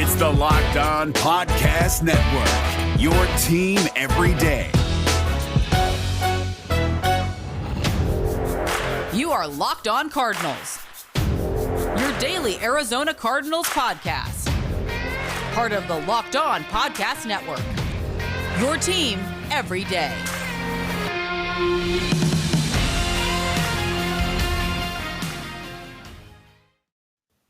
It's the Locked On Podcast Network, your team every day. You are Locked On Cardinals, your daily Arizona Cardinals podcast. Part of the Locked On Podcast Network, your team every day.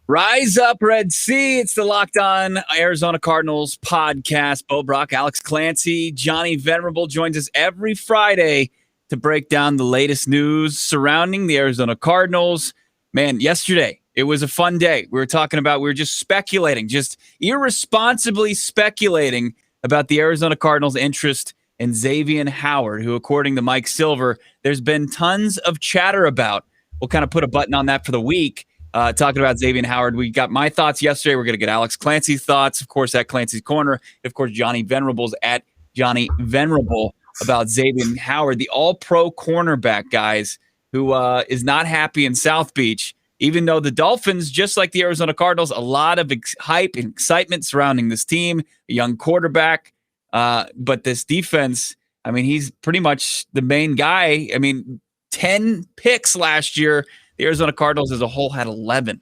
Rise up, Red Sea. It's the Locked On Arizona Cardinals podcast. Bo Brack, Alex Clancy, Johnny Venerable joins us every Friday to break down the latest news surrounding the Arizona Cardinals. Man, yesterday, it was a fun day. We were just speculating, just irresponsibly speculating about the Arizona Cardinals' interest in Xavien Howard, who, according to Mike Silver, there's been tons of chatter about. We'll kind of put a button on that for the week. Talking about Xavien Howard, we got my thoughts yesterday. We're going to get Alex Clancy's thoughts, of course, at Clancy's Corner. Of course, Johnny Venerable's at Johnny Venerable about Xavien Howard, the All-Pro cornerback, guys, who is not happy in South Beach, even though the Dolphins, just like the Arizona Cardinals, a lot of hype and excitement surrounding this team, a young quarterback. But this defense, I mean, he's pretty much the main guy. I mean, 10 picks last year. The Arizona Cardinals as a whole had 11.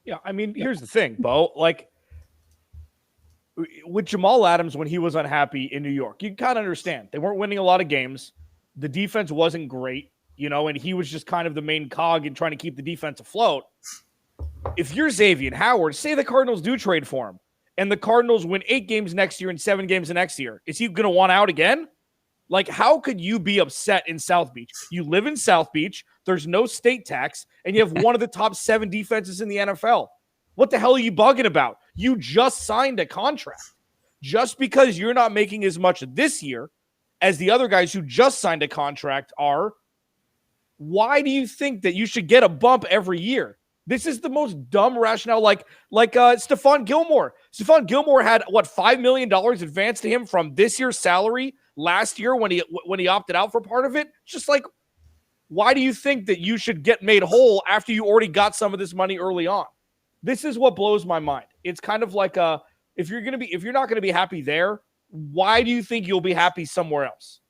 Yeah, I mean, here's the thing, Bo. Like, with Jamal Adams, when he was unhappy in New York, you can kind of understand. They weren't winning a lot of games. The defense wasn't great, and he was just kind of the main cog in trying to keep the defense afloat. If you're Xavien Howard, say the Cardinals do trade for him, and the Cardinals win 8 games next year and 7 games the next year, is he going to want out again? Like, how could you be upset in South Beach? You live in South Beach. There's no state tax, and you have one of the top 7 defenses in the NFL. What the hell are you bugging about? You just signed a contract. Just because you're not making as much this year as the other guys who just signed a contract are, why do you think that you should get a bump every year? This is the most dumb rationale. Like Stephon Gilmore. Stephon Gilmore had, $5 million advanced to him from this year's salary last year when he opted out for part of it. Just like, why do you think that you should get made whole after you already got some of this money early on? This is what blows my mind. It's kind of like if you're not going to be happy there, why do you think you'll be happy somewhere else?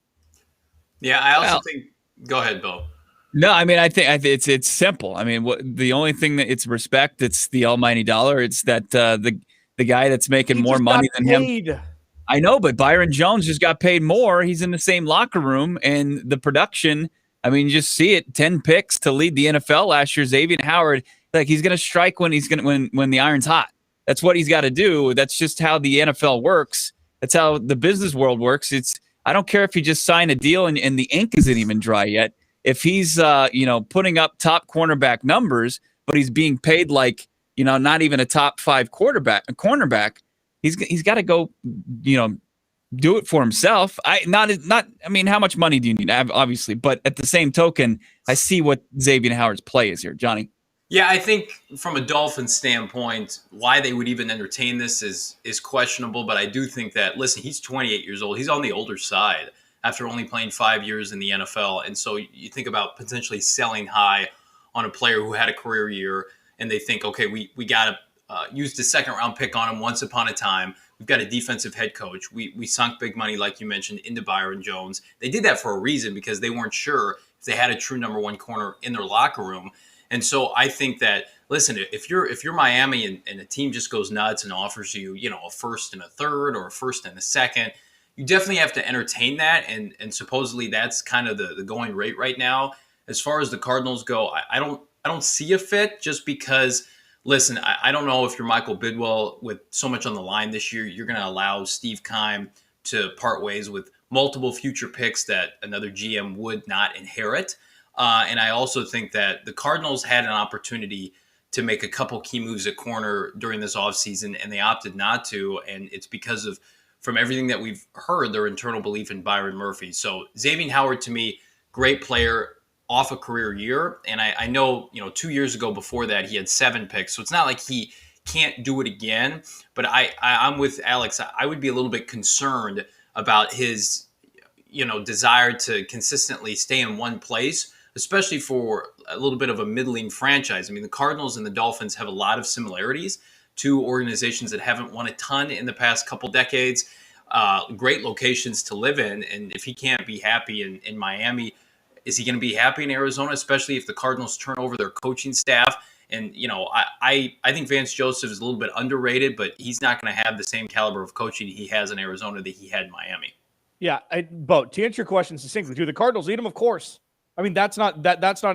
Yeah, I also think. Go ahead, Bo. No, I mean, I think it's simple. I mean, the only thing that it's respect. It's the almighty dollar. It's that the guy that's making more money than him. I know, but Byron Jones just got paid more. He's in the same locker room, and the production. I mean, you just see it. 10 picks to lead the NFL last year. Xavien Howard, like, he's going to strike when the iron's hot. That's what he's got to do. That's just how the NFL works. That's how the business world works. I don't care if you just sign a deal and the ink isn't even dry yet. If he's putting up top cornerback numbers, but he's being paid like not even a top 5 cornerback, he's got to go do it for himself. I mean, how much money do you need? Obviously, but at the same token, I see what Xavien Howard's play is here, Johnny. Yeah, I think from a Dolphins standpoint, why they would even entertain this is questionable. But I do think that, listen, he's 28 years old. He's on the older side after only playing 5 years in the NFL. And so you think about potentially selling high on a player who had a career year, and they think, okay, we got to use the second-round pick on him once upon a time. We've got a defensive head coach. We sunk big money, like you mentioned, into Byron Jones. They did that for a reason, because they weren't sure if they had a true number 1 corner in their locker room. And so I think that, listen, if you're Miami and a team just goes nuts and offers you, a first and a third or a first and a second, you definitely have to entertain that. And supposedly that's kind of the going rate right now. As far as the Cardinals go, I don't see a fit, just because. Listen, I don't know if you're Michael Bidwell with so much on the line this year, you're going to allow Steve Keim to part ways with multiple future picks that another GM would not inherit. And I also think that the Cardinals had an opportunity to make a couple key moves at corner during this offseason, and they opted not to. And it's because of, from everything that we've heard, their internal belief in Byron Murphy. So Xavien Howard, to me, great player, off a career year. And I know, 2 years ago before that, he had 7 picks. So it's not like he can't do it again. But I'm with Alex. I would be a little bit concerned about his, desire to consistently stay in one place, especially for a little bit of a middling franchise. I mean, the Cardinals and the Dolphins have a lot of similarities. two organizations that haven't won a ton in the past couple decades. Great locations to live in. And if he can't be happy in Miami, is he going to be happy in Arizona, especially if the Cardinals turn over their coaching staff? And, I think Vance Joseph is a little bit underrated, but he's not going to have the same caliber of coaching he has in Arizona that he had in Miami. Yeah, Bo, to answer your question succinctly, do the Cardinals need him? Of course. I mean, that's not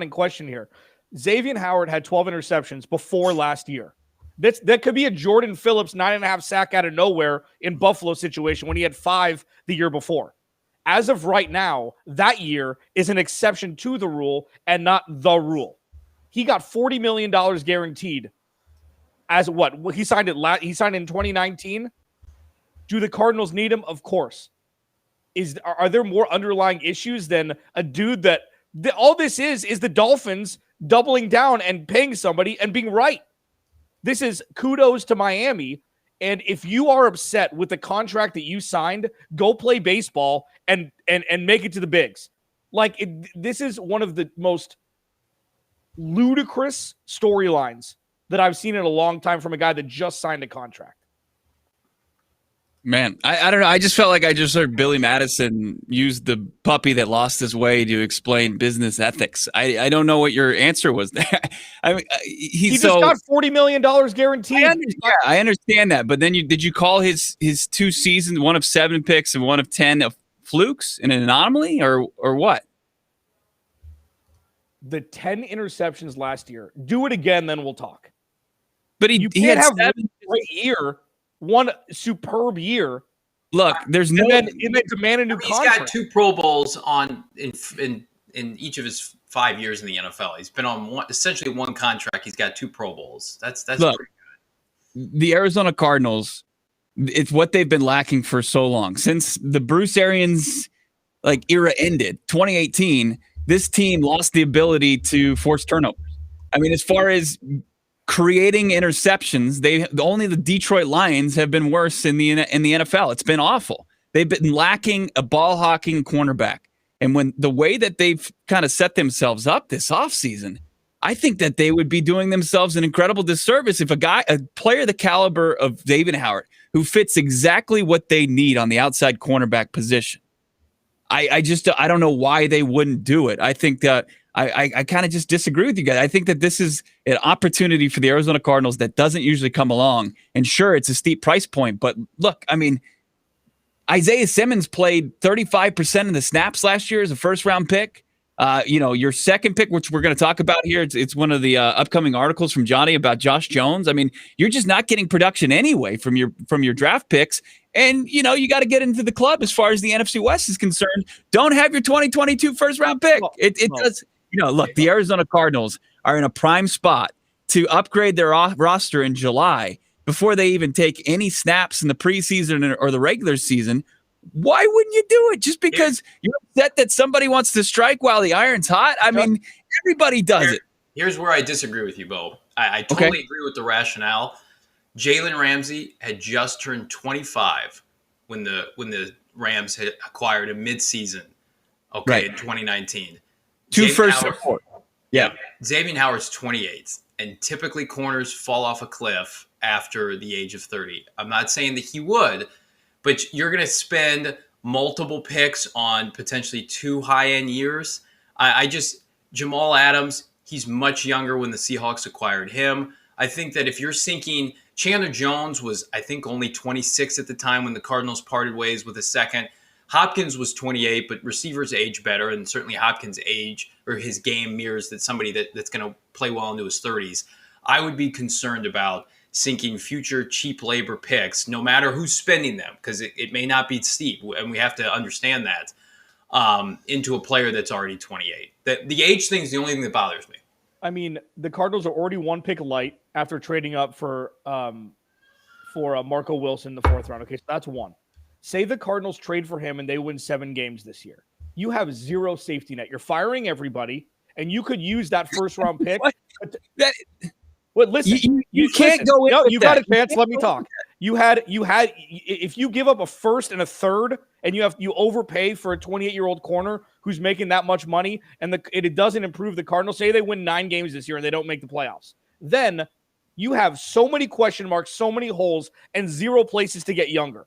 in question here. Xavien Howard had 12 interceptions before last year. That could be a Jordan Phillips 9.5 sack out of nowhere in Buffalo situation when he had 5 the year before. As of right now, that year is an exception to the rule and not the rule. He got $40 million guaranteed as what? He signed he signed in 2019. Do the Cardinals need him? Of course. Are there more underlying issues than a dude that all this is the Dolphins doubling down and paying somebody and being right? This is kudos to Miami. And if you are upset with the contract that you signed, go play baseball and make it to the bigs. This is one of the most ludicrous storylines that I've seen in a long time from a guy that just signed a contract. Man, I don't know. I just felt like I just heard Billy Madison use the puppy that lost his way to explain business ethics. I don't know what your answer was there. I mean, he just got $40 million guaranteed. I understand that. But then did you call his 2 seasons, 1 of 7 picks and 1 of 10 of flukes and an anomaly or what? The 10 interceptions last year. Do it again, then we'll talk. But he had 7 great year. One superb year. Look, there's no. And then demand a new contract. He's got 2 Pro Bowls in each of his 5 years in the NFL. He's been on essentially one contract. He's got 2 Pro Bowls. That's Look, pretty good. The Arizona Cardinals, it's what they've been lacking for so long since the Bruce Arians era ended. 2018, this team lost the ability to force turnovers. I mean, as far as creating interceptions, only the Detroit Lions have been worse in the NFL. It's been awful. They've been lacking a ball hawking cornerback. And when the way that they've kind of set themselves up this offseason, I think that they would be doing themselves an incredible disservice if a player the caliber of Xavien Howard, who fits exactly what they need on the outside cornerback position. I don't know why they wouldn't do it. I think that I kind of just disagree with you guys. I think that this is an opportunity for the Arizona Cardinals that doesn't usually come along. And sure, it's a steep price point, but look, I mean, Isaiah Simmons played 35% of the snaps last year as a first-round pick. Your second pick, which we're going to talk about here, it's one of the upcoming articles from Johnny about Josh Jones. I mean, you're just not getting production anyway from your draft picks. And, you got to get into the club as far as the NFC West is concerned. Don't have your 2022 first-round pick. It does. Look, the Arizona Cardinals are in a prime spot to upgrade their roster in July before they even take any snaps in the preseason or the regular season. Why wouldn't you do it? Just because you're upset that somebody wants to strike while the iron's hot? I mean, everybody does it. Here's where I disagree with you, Bo. I totally agree with the rationale. Jalen Ramsey had just turned 25 when the Rams had acquired him midseason, in 2019. 2 first and 4. Yeah. Xavien Howard's 28, and typically corners fall off a cliff after the age of 30. I'm not saying that he would, but you're going to spend multiple picks on potentially 2 high-end years. Jamal Adams, he's much younger when the Seahawks acquired him. I think that if you're sinking, Chandler Jones was, I think, only 26 at the time when the Cardinals parted ways with a second. Hopkins was 28, but receivers age better, and certainly Hopkins' age or his game mirrors that somebody that's going to play well into his 30s. I would be concerned about sinking future cheap labor picks, no matter who's spending them, because it may not be steep, and we have to understand that, into a player that's already 28. The age thing is the only thing that bothers me. I mean, the Cardinals are already 1 pick light after trading up for Marco Wilson in the 4th round. Okay, so that's 1. Say the Cardinals trade for him and they win 7 games this year. You have 0 safety net. You're firing everybody, and you could use that first-round pick. Listen, you can't go in. No, you got a chance. Let me talk. You had. If you give up a first and a third, and you overpay for a 28-year-old corner who's making that much money, and it doesn't improve the Cardinals. Say they win 9 games this year and they don't make the playoffs. Then you have so many question marks, so many holes, and 0 places to get younger.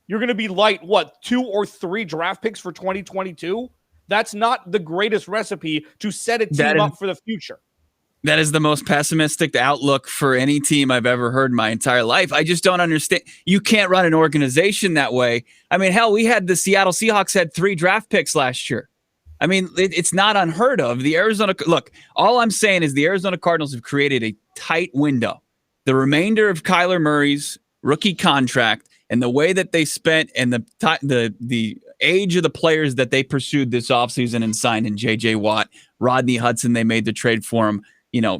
You're going to be light, 2 or 3 draft picks for 2022? That's not the greatest recipe to set a team up for the future. That is the most pessimistic outlook for any team I've ever heard in my entire life. I just don't understand. You can't run an organization that way. I mean, hell, we had the Seattle Seahawks had 3 draft picks last year. I mean, it's not unheard of. Look, all I'm saying is the Arizona Cardinals have created a tight window. The remainder of Kyler Murray's rookie contract and the way that they spent and the age of the players that they pursued this offseason and signed in J.J. Watt, Rodney Hudson, they made the trade for him.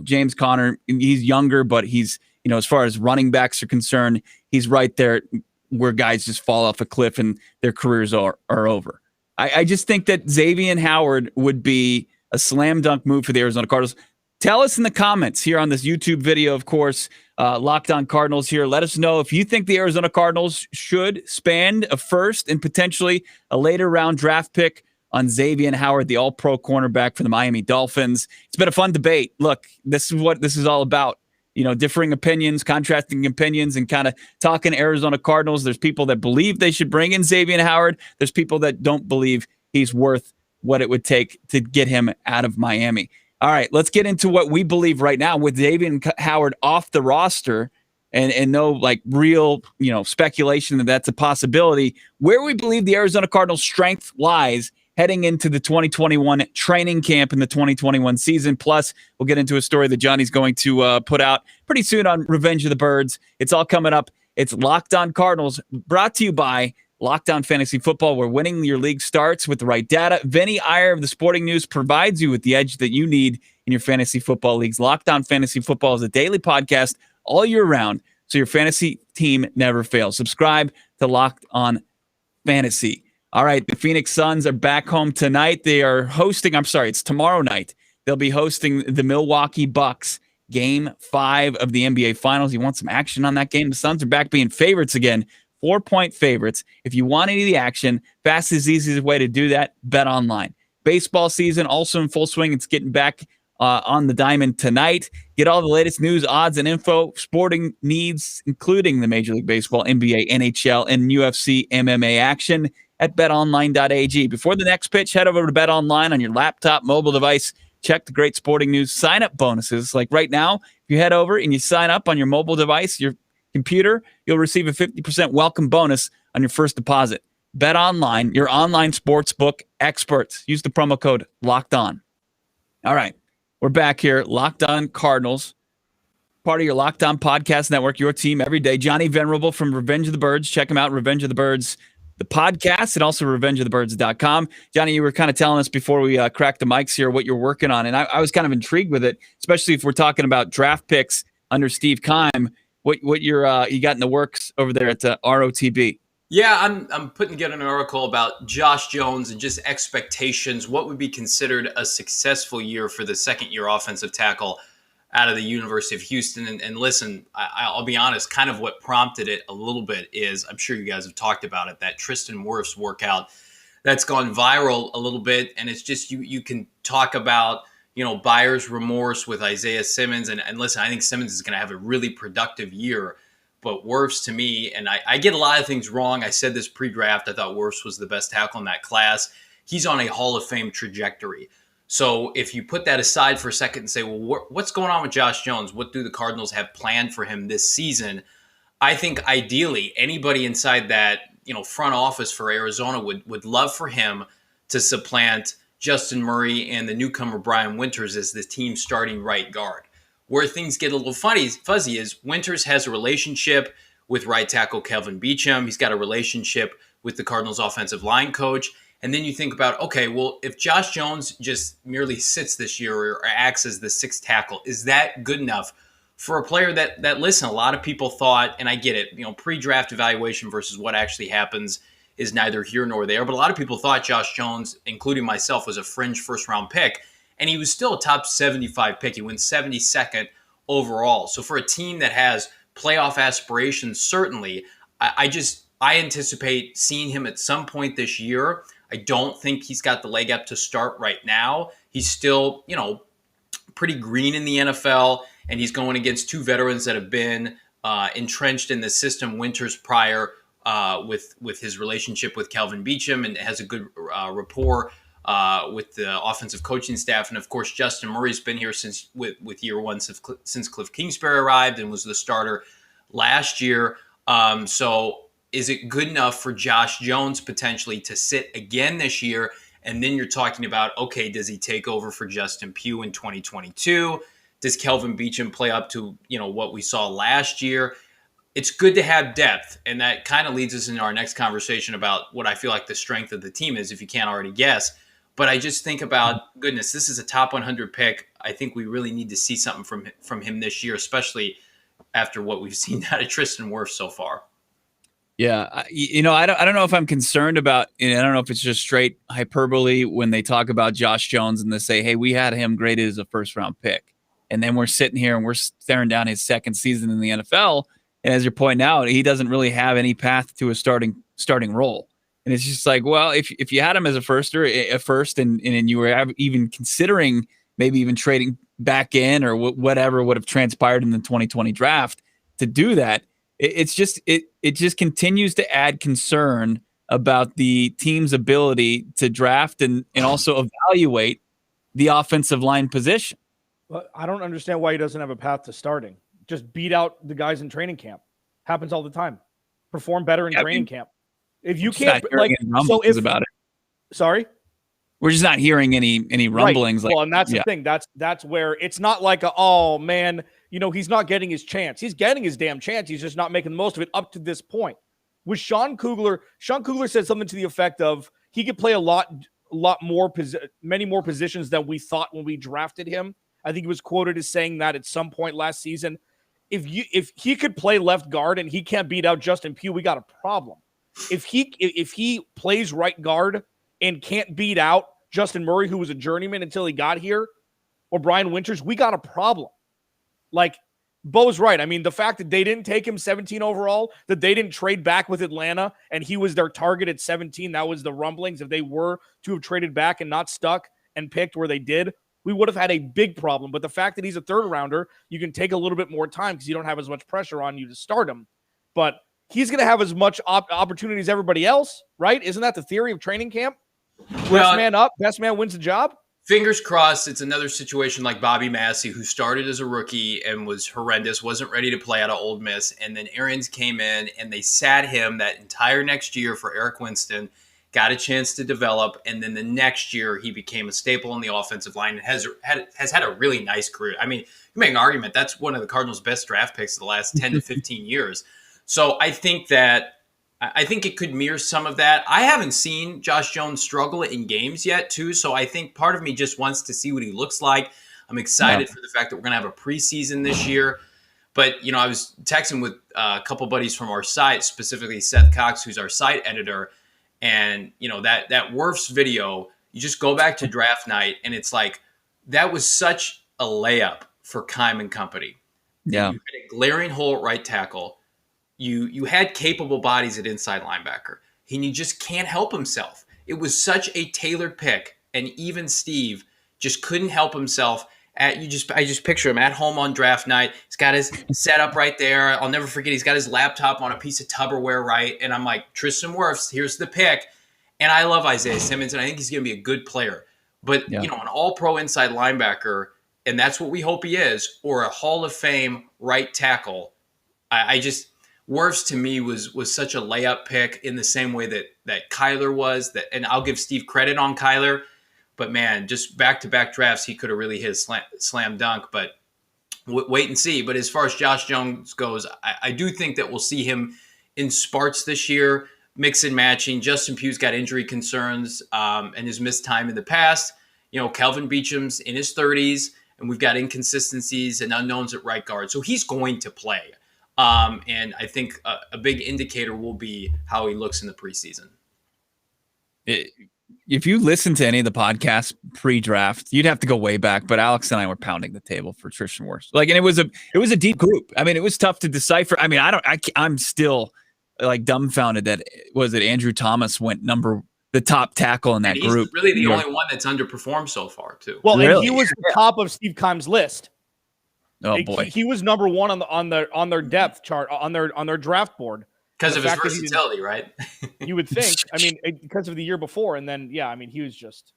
James Conner, he's younger, but he's, as far as running backs are concerned, he's right there where guys just fall off a cliff and their careers are over. I just think that Xavien Howard would be a slam dunk move for the Arizona Cardinals. Tell us in the comments here on this YouTube video, of course, Locked On Cardinals here. Let us know if you think the Arizona Cardinals should spend a first and potentially a later round draft pick on Xavien Howard, the All-Pro cornerback for the Miami Dolphins. It's been a fun debate. Look, this is what this is all about. Differing opinions, contrasting opinions, and kind of talking Arizona Cardinals. There's people that believe they should bring in Xavien Howard. There's people that don't believe he's worth what it would take to get him out of Miami. All right, let's get into what we believe right now with Xavien Howard off the roster and no real, speculation that that's a possibility. Where we believe the Arizona Cardinals' strength lies heading into the 2021 training camp in the 2021 season. Plus, we'll get into a story that Johnny's going to put out pretty soon on Revenge of the Birds. It's all coming up. It's Locked On Cardinals, brought to you by Locked On Fantasy Football, where winning your league starts with the right data. Vinny Iyer of the Sporting News provides you with the edge that you need in your fantasy football leagues. Locked On Fantasy Football is a daily podcast all year round, so your fantasy team never fails. Subscribe to Locked On Fantasy. All right, the Phoenix Suns are back home tonight. They are hosting, it's tomorrow night. They'll be hosting the Milwaukee Bucks, Game 5 of the NBA Finals. You want some action on that game? The Suns are back being favorites again, 4-point favorites. If you want any of the action, fastest, easiest way to do that, bet online. Baseball season also in full swing. It's getting back on the diamond tonight. Get all the latest news, odds, and info, sporting needs, including the Major League Baseball, NBA, NHL, and UFC MMA action at betonline.ag. Before the next pitch, head over to BetOnline on your laptop, mobile device. Check the great sporting news sign-up bonuses. Like right now, if you head over and you sign up on your mobile device, your computer, you'll receive a 50% welcome bonus on your first deposit. BetOnline, your online sportsbook experts. Use the promo code LOCKEDON. All right, we're back here. Locked On Cardinals, part of your Locked On Podcast Network, your team every day. Johnny Venerable from Revenge of the Birds. Check him out, Revenge of the Birds, the podcast, and also revengeofthebirds.com. Johnny, you were kind of telling us before we cracked the mics here what you're working on, and I was kind of intrigued with it, especially if we're talking about draft picks under Steve Keim. What you got in the works over there at ROTB? Yeah, I'm putting together an article about Josh Jones and just expectations. What would be considered a successful year for the second-year offensive tackle out of the University of Houston. And listen, I'll be honest, kind of what prompted it a little bit is, I'm sure you guys have talked about it, that Tristan Wirfs workout that's gone viral a little bit. And it's just, you can talk about, buyer's remorse with Isaiah Simmons. And listen, I think Simmons is going to have a really productive year. But Wirfs, to me, and I get a lot of things wrong. I said this pre-draft. I thought Wirfs was the best tackle in that class. He's on a Hall of Fame trajectory. So if you put that aside for a second and say, well, what's going on with Josh Jones? What do the Cardinals have planned for him this season? I think ideally anybody inside that front office for Arizona would love for him to supplant Justin Murray and the newcomer Brian Winters as the team's starting right guard. Where things get a little fuzzy is Winters has a relationship with right tackle Kelvin Beachum. He's got a relationship with the Cardinals offensive line coach. And then you think about, okay, well, if Josh Jones just merely sits this year or acts as the sixth tackle, is that good enough for a player that listen, a lot of people thought, and I get it, pre-draft evaluation versus what actually happens is neither here nor there. But a lot of people thought Josh Jones, including myself, was a fringe first-round pick. And he was still a top 75 pick. He went 72nd overall. So for a team that has playoff aspirations, certainly, I anticipate seeing him at some point this year. I don't think he's got the leg up to start right now. He's still, pretty green in the NFL. and he's going against two veterans that have been entrenched in the system winters prior with his relationship with Calvin Beachum, and has a good rapport with the offensive coaching staff. And of course, Justin Murray's been here since with year one since Cliff Kingsbury arrived and was the starter last year. So is it good enough for Josh Jones potentially to sit again this year? And then you're talking about, okay, does he take over for Justin Pugh in 2022? Does Kelvin Beachum play up to, what we saw last year? It's good to have depth. And that kind of leads us into our next conversation about what I feel like the strength of the team is, if you can't already guess. But I just think about, goodness, this is a top 100 pick. I think we really need to see something from him this year, especially after what we've seen out of Tristan Wirfs so far. Yeah, I don't know if I'm concerned about, I don't know if it's just straight hyperbole when they talk about Josh Jones and they say, hey, we had him graded as a first-round pick. And then we're sitting here and we're staring down his second season in the NFL. And as you're pointing out, he doesn't really have any path to a starting role. And it's just like, well, if you had him as a first and you were even considering maybe even trading back in or whatever would have transpired in the 2020 draft to do that, it just continues to add concern about the team's ability to draft and also evaluate the offensive line position. But I don't understand why he doesn't have a path to starting. Just beat out the guys in training camp. Happens all the time. Perform better in training camp. If you can't, about it. Sorry? We're just not hearing any rumblings. Right. Well, and that's the thing. That's where it's not like oh man, he's not getting his chance. He's getting his damn chance. He's just not making the most of it up to this point. With Sean Coogler said something to the effect of he could play many more positions than we thought when we drafted him. I think he was quoted as saying that at some point last season. If he could play left guard and he can't beat out Justin Pugh, we got a problem. If he plays right guard and can't beat out Justin Murray, who was a journeyman until he got here, or Brian Winters, we got a problem. Like, Bo's right. I mean, the fact that they didn't take him 17 overall, that they didn't trade back with Atlanta, and he was their target at 17, that was the rumblings. If they were to have traded back and not stuck and picked where they did, we would have had a big problem. But the fact that he's a third rounder, you can take a little bit more time because you don't have as much pressure on you to start him. But he's going to have as much opportunity as everybody else, right? Isn't that the theory of training camp? Best man up, best man wins the job. Fingers crossed it's another situation like Bobby Massey, who started as a rookie and was horrendous, wasn't ready to play out of Ole Miss, and then Arians came in and they sat him that entire next year for Eric Winston, got a chance to develop, and then the next year he became a staple in the offensive line and has had a really nice career. I mean, you make an argument that's one of the Cardinals' best draft picks of the last 10 to 15 years. So I think it could mirror some of that. I haven't seen Josh Jones struggle in games yet, too, so I think part of me just wants to see what he looks like. I'm excited for the fact that we're going to have a preseason this year. But, I was texting with a couple buddies from our site, specifically Seth Cox, who's our site editor, and, that Wirfs video, you just go back to draft night, and it's like, that was such a layup for Keim and company. Yeah. You had a glaring hole at right tackle. You had capable bodies at inside linebacker, and he just can't help himself. It was such a tailored pick, and even Steve just couldn't help himself. I just picture him at home on draft night. He's got his setup right there. I'll never forget. He's got his laptop on a piece of Tupperware, right? And I'm like, Tristan Wirfs, here's the pick. And I love Isaiah Simmons, and I think he's going to be a good player. But an All-Pro inside linebacker, and that's what we hope he is, or a Hall of Fame right tackle. Wirfs to me was such a layup pick in the same way that Kyler was. And I'll give Steve credit on Kyler, but man, just back-to-back drafts, he could have really hit a slam dunk. But wait and see. But as far as Josh Jones goes, I do think that we'll see him in spurts this year, mix and matching. Justin Pugh's got injury concerns and has missed time in the past. Kelvin Beachum's in his 30s, and we've got inconsistencies and unknowns at right guard. So he's going to play. And I think a big indicator will be how he looks in the preseason. If you listen to any of the podcasts pre-draft, you'd have to go way back. But Alex and I were pounding the table for Tristan Wirfs. And it was a deep group. I mean, it was tough to decipher. I mean, I'm still like dumbfounded that Andrew Thomas went the top tackle in that group. He's really the only one that's underperformed so far, too. Well, and he was the top of Steve Keim's list. Oh boy, He was number one on their depth chart on their draft board because of his versatility, right? You would think. I mean, because of the year before, and then I mean, he was just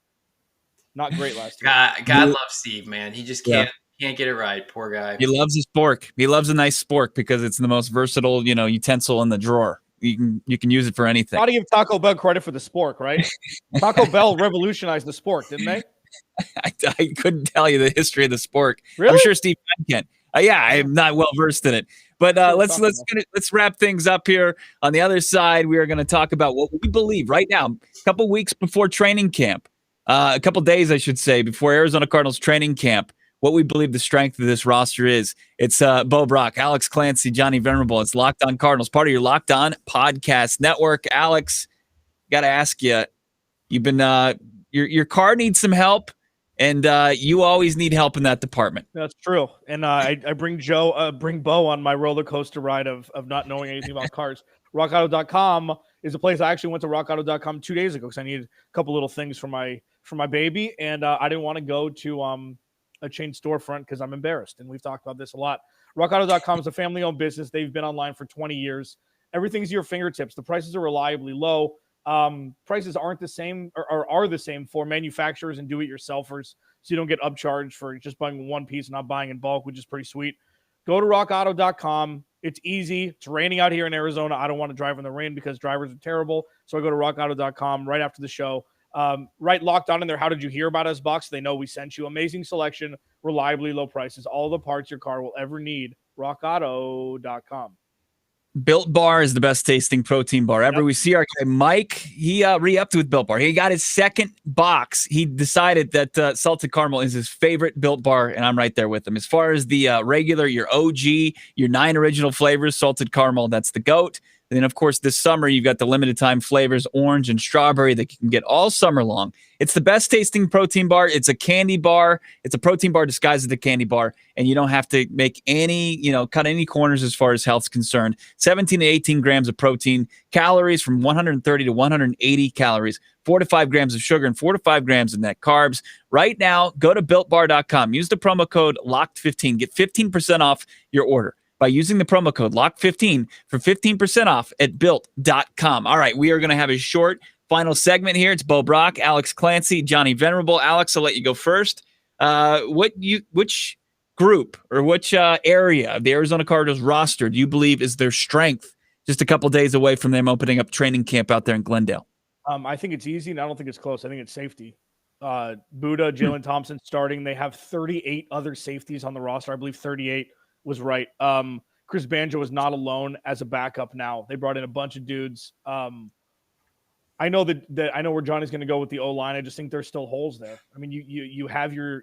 not great last year. God love Steve, man. He just can't get it right. Poor guy. He loves his spork. He loves a nice spork because it's the most versatile, utensil in the drawer. You can use it for anything. Got to give Taco Bell credit for the spork, right? Taco Bell revolutionized the spork, didn't they? I couldn't tell you the history of the spork. Really? I'm sure Steve can. Yeah, I'm not well versed in it. But let's wrap things up here. On the other side, we are going to talk about what we believe right now. A couple weeks before training camp, a couple days, I should say, before Arizona Cardinals training camp. What we believe the strength of this roster is. It's Bo Brack, Alex Clancy, Johnny Venerable. It's Locked On Cardinals, part of your Locked On Podcast Network. Alex, got to ask you, you've been your car needs some help, and you always need help in that department. That's true. And I bring Bo on my roller coaster ride of not knowing anything about cars. RockAuto.com is a place I actually went to RockAuto.com 2 days ago because I needed a couple little things for my baby, and I didn't want to go to a chain storefront because I'm embarrassed. And we've talked about this a lot. RockAuto.com is a family-owned business. They've been online for 20 years. Everything's at your fingertips. The prices are reliably low. Prices aren't the same or are the same for manufacturers and do-it-yourselfers, so you don't get upcharged for just buying one piece and not buying in bulk, which is pretty sweet. Go to RockAuto.com. It's easy. It's raining out here in Arizona. I don't want to drive in the rain because drivers are terrible, so I go to RockAuto.com right after the show. Right, Locked On in there. How did you hear about us box? They know we sent you. Amazing selection, reliably low prices, all the parts your car will ever need. RockAuto.com. Built Bar is the best tasting protein bar ever. Yep. We see our guy Mike. He re-upped with Built Bar. He got his second box. He decided that salted caramel is his favorite Built Bar, and I'm right there with him. As far as the regular, your OG, your 9 original flavors, salted caramel, that's the GOAT. And then, of course, this summer, you've got the limited time flavors, orange and strawberry, that you can get all summer long. It's the best tasting protein bar. It's a candy bar. It's a protein bar disguised as a candy bar. And you don't have to make any, cut any corners as far as health's concerned. 17 to 18 grams of protein, calories from 130 to 180 calories, 4 to 5 grams of sugar, and 4 to 5 grams of net carbs. Right now, go to BuiltBar.com. Use the promo code LOCKED15. Get 15% off your order by using the promo code LOCK15 for 15% off at Built.com. All right, we are going to have a short final segment here. It's Bo Brack, Alex Clancy, Johnny Venerable. Alex, I'll let you go first. Which group or which area of the Arizona Cardinals roster do you believe is their strength just a couple days away from them opening up training camp out there in Glendale? I think it's easy, and I don't think it's close. I think it's safety. Buda, Jalen Thompson starting. They have 38 other safeties on the roster. I believe 38 was right. Chris Banjo is not alone as a backup now. They brought in a bunch of dudes. I know that I know where Johnny's going to go with the O-line. I just think there's still holes there. I mean, you have your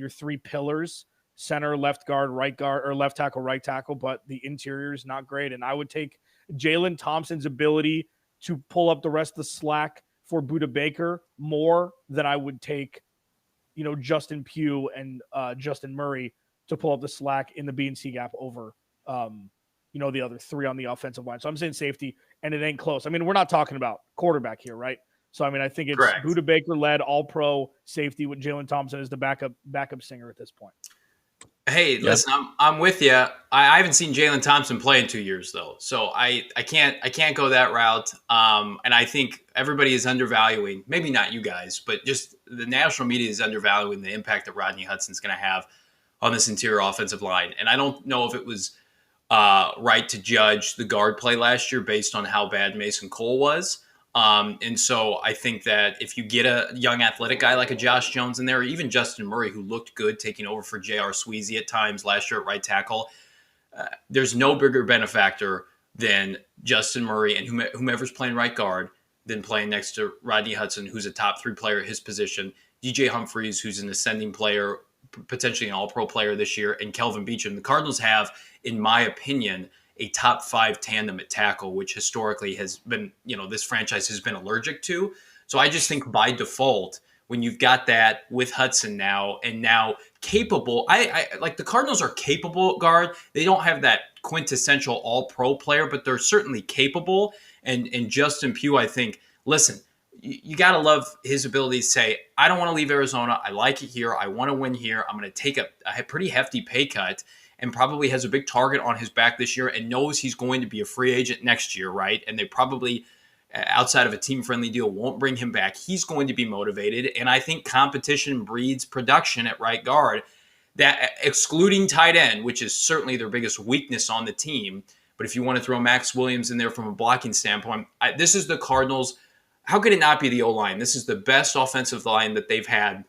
3 pillars: center, left guard, right guard, or left tackle, right tackle. But the interior is not great. And I would take Jalen Thompson's ability to pull up the rest of the slack for Buda Baker more than I would take, Justin Pugh and Justin Murray to pull up the slack in the B and C gap over, the other 3 on the offensive line. So I'm saying safety, and it ain't close. I mean, we're not talking about quarterback here, right? So, I mean, I think it's correct. Buda Baker-led All-Pro safety with Jalen Thompson as the backup singer at this point. Hey, listen, I'm with you. I haven't seen Jalen Thompson play in 2 years, though, so I can't go that route. And I think everybody is undervaluing, maybe not you guys, but just the national media is undervaluing the impact that Rodney Hudson's going to have on this interior offensive line. And I don't know if it was right to judge the guard play last year based on how bad Mason Cole was. And so I think that if you get a young athletic guy like a Josh Jones in there, or even Justin Murray, who looked good taking over for J.R. Sweezy at times last year at right tackle, there's no bigger benefactor than Justin Murray and whomever's playing right guard than playing next to Rodney Hudson, who's a top 3 player at his position, DJ Humphries, who's an ascending player, potentially an All-Pro player this year, and Kelvin Beachum. The Cardinals have, in my opinion, a top 5 tandem at tackle, which historically has been, this franchise has been allergic to. So I just think by default, when you've got that with Hudson now, and now capable, I like the Cardinals are capable guard. They don't have that quintessential All-Pro player, but they're certainly capable. And Justin Pugh, I think, listen, you got to love his ability to say, I don't want to leave Arizona. I like it here. I want to win here. I'm going to take a pretty hefty pay cut, and probably has a big target on his back this year and knows he's going to be a free agent next year, right? And they probably, outside of a team-friendly deal, won't bring him back. He's going to be motivated, and I think competition breeds production at right guard. That, excluding tight end, which is certainly their biggest weakness on the team, but if you want to throw Max Williams in there from a blocking standpoint, this is the Cardinals. How could it not be the O-line? This is the best offensive line that they've had,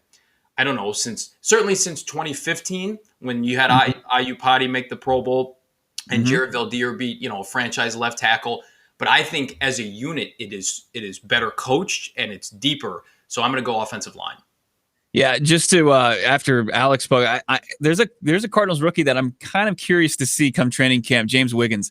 I don't know, certainly since 2015, when you had Ayupati make the Pro Bowl and Jared Valdir beat, a franchise left tackle. But I think as a unit, it is better coached and it's deeper. So I'm going to go offensive line. Yeah, just to after Alex spoke, there's a Cardinals rookie that I'm kind of curious to see come training camp, James Wiggins.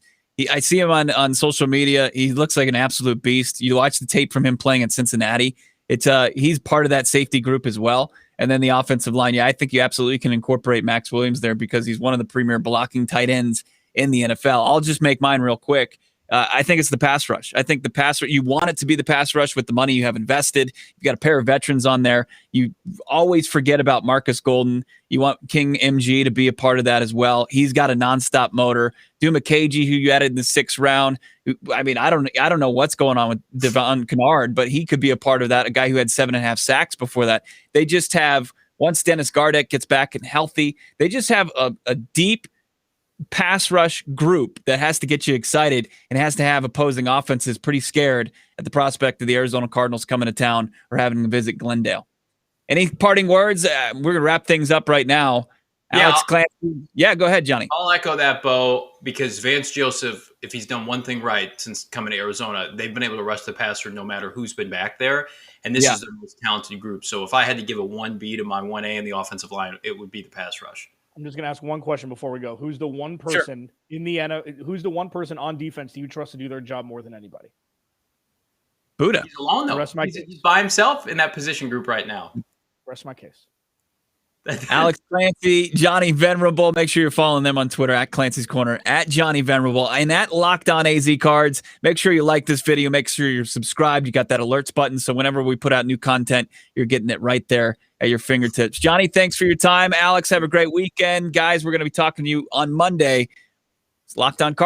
I see him on social media. He looks like an absolute beast. You watch the tape from him playing in Cincinnati. He's part of that safety group as well. And then the offensive line. Yeah, I think you absolutely can incorporate Max Williams there because he's one of the premier blocking tight ends in the NFL. I'll just make mine real quick. I think it's the pass rush. I think the pass rush, you want it to be the pass rush with the money you have invested. You've got a pair of veterans on there. You always forget about Marcus Golden. You want King MG to be a part of that as well. He's got a nonstop motor. Duma KG, who you added in the 6th round. I mean, I don't know what's going on with Devon Kennard, but he could be a part of that. A guy who had 7.5 sacks before that. They just have, once Dennis Gardeck gets back and healthy, they just have a deep pass rush group that has to get you excited and has to have opposing offenses pretty scared at the prospect of the Arizona Cardinals coming to town or having to visit Glendale. Any parting words? We're going to wrap things up right now. Alex Clancy. Yeah, go ahead, Johnny. I'll echo that, Bo, because Vance Joseph, if he's done one thing right since coming to Arizona, they've been able to rush the passer no matter who's been back there. And this is their most talented group. So if I had to give a 1B to my 1A in the offensive line, it would be the pass rush. I'm just going to ask one question before we go. Who's the one person who's the one person on defense that you trust to do their job more than anybody? Buddha. He's alone, though. He's by himself in that position group right now. Rest my case. Alex Clancy, Johnny Venerable. Make sure you're following them on Twitter at Clancy's Corner, at Johnny Venerable, and at Locked On AZ Cards. Make sure you like this video. Make sure you're subscribed. You got that alerts button, so whenever we put out new content, you're getting it right there at your fingertips. Johnny, thanks for your time. Alex, have a great weekend. Guys, we're going to be talking to you on Monday. It's Locked On Cards.